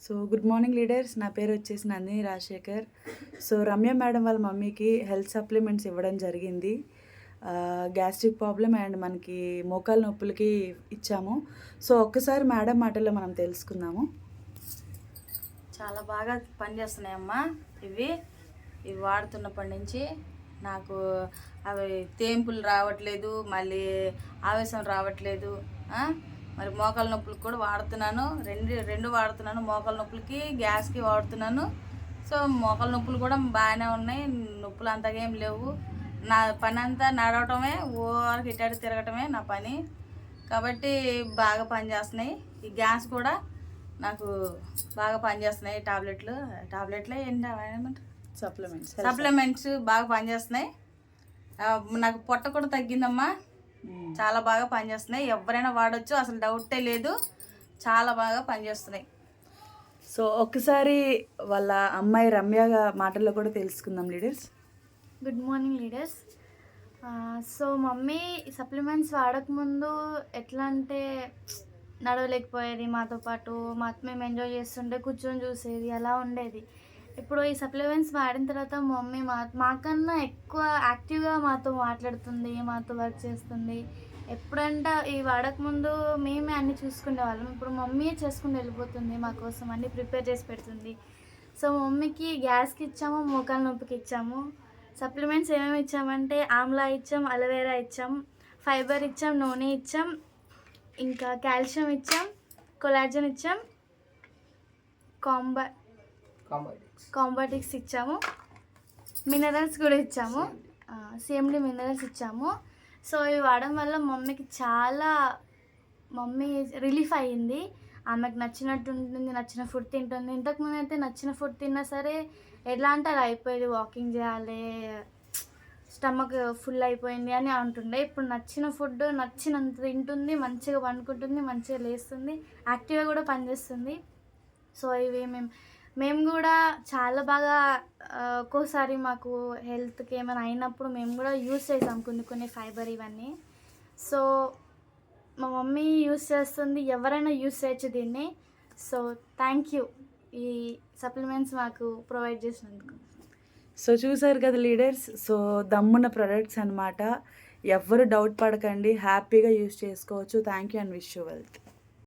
So good morning leaders. నా పేరు వచ్చేసి నందిని రాజశేఖర్. సో రమ్య మేడం వాళ్ళ మమ్మీకి హెల్త్ సప్లిమెంట్స్ ఇవ్వడం జరిగింది. గ్యాస్ట్రిక్ ప్రాబ్లం అండ్ మనకి మోకాలు నొప్పులకి ఇచ్చాము. సో ఒక్కసారి మేడం మాటల్లో మనం తెలుసుకుందాము. చాలా బాగా పనిచేస్తున్నాయమ్మా. ఇవి వాడుతున్నప్పటి నుంచి నాకు అవి తేంపులు రావట్లేదు, మళ్ళీ ఆవేశం రావట్లేదు. మరి మోకాల నొప్పులకు కూడా వాడుతున్నాను, రెండు వాడుతున్నాను. మోకాల నొప్పులకి, గ్యాస్కి వాడుతున్నాను. సో మోకాల నొప్పులు కూడా బాగానే ఉన్నాయి, నొప్పులు అంతగా ఏం లేవు. నా పని అంతా నడవటమే, ఓరికి ఇటాడి తిరగటమే నా పని. కాబట్టి బాగా పనిచేస్తున్నాయి. ఈ గ్యాస్ కూడా నాకు బాగా పనిచేస్తున్నాయి. టాబ్లెట్లు ఏంటి సప్లిమెంట్స్ బాగా పనిచేస్తున్నాయి. నాకు పొట్ట కూడా తగ్గిందమ్మా. చాలా బాగా పనిచేస్తున్నాయి. ఎవరైనా వాడచ్చు, అసలు డౌటే లేదు. చాలా బాగా పనిచేస్తున్నాయి. సో ఒక్కసారి వాళ్ళ అమ్మాయి రమ్య మాటల్లో కూడా తెలుసుకుందాం leaders. Good morning leaders. So mummy supplements వాడకముందు ఎట్లా అంటే నడవలేకపోయేది, మాతో పాటు మేము ఎంజాయ్ చేస్తుంటే కూర్చొని చూసేది, అలా ఉండేది. ఇప్పుడు ఈ సప్లిమెంట్స్ వాడిన తర్వాత మమ్మీ మాకన్నా ఎక్కువ యాక్టివ్గా మాతో మాట్లాడుతుంది, మాతో వర్క్ చేస్తుంది. ఎప్పుడంటే ఈ వాడకముందు మేమే అన్నీ చూసుకునే వాళ్ళం. ఇప్పుడు మమ్మీ చేసుకుని వెళ్ళిపోతుంది, మా కోసం అన్నీ ప్రిపేర్ చేసి పెడుతుంది. సో మమ్మీకి గ్యాస్కి ఇచ్చాము, మోకాల నొప్పికి ఇచ్చాము. సప్లిమెంట్స్ ఏమేమి ఇచ్చామంటే ఆమ్లా ఇచ్చాం, అలోవెరా ఇచ్చాం, ఫైబర్ ఇచ్చాం, నూనె ఇచ్చాం, ఇంకా కాల్షియం ఇచ్చాం, కొలాజన్ ఇచ్చాం, కాంబాటిక్స్ ఇచ్చాము, మినరల్స్ కూడా ఇచ్చాము, సిఎండి మినరల్స్ ఇచ్చాము. సో ఇవి వాడడం వల్ల మమ్మీకి చాలా రిలీఫ్ అయ్యింది. ఆమెకు నచ్చినట్టు ఉంటుంది, నచ్చిన ఫుడ్ తింటుంది. ఇంతకుముందు అయితే నచ్చిన ఫుడ్ తిన్నా సరే ఎలా అంటే అలా అయిపోయేది, వాకింగ్ చేయాలి, స్టమక్ ఫుల్ అయిపోయింది అని అంటుండే. ఇప్పుడు నచ్చిన ఫుడ్ నచ్చినంత తింటుంది, మంచిగా పండుకుంటుంది, మంచిగా లేస్తుంది, యాక్టివ్గా కూడా పనిచేస్తుంది. సో ఇవి మేము కూడా చాలా బాగా ఒక్కోసారి మాకు హెల్త్కి ఏమైనా అయినప్పుడు మేము కూడా యూస్ చేసాం కొన్ని ఫైబర్ ఇవన్నీ. సో మా మమ్మీ యూస్ చేస్తుంది, ఎవరైనా యూస్ చేయొచ్చు దీన్ని. సో థ్యాంక్ యూ ఈ సప్లిమెంట్స్ మాకు ప్రొవైడ్ చేసినందుకు. సో చూసారు కదా లీడర్స్. సో దమ్మున్న ప్రొడక్ట్స్ అనమాట. ఎవ్వరు డౌట్ పడకండి, హ్యాపీగా యూస్ చేసుకోవచ్చు. Thank you and wish you wealth.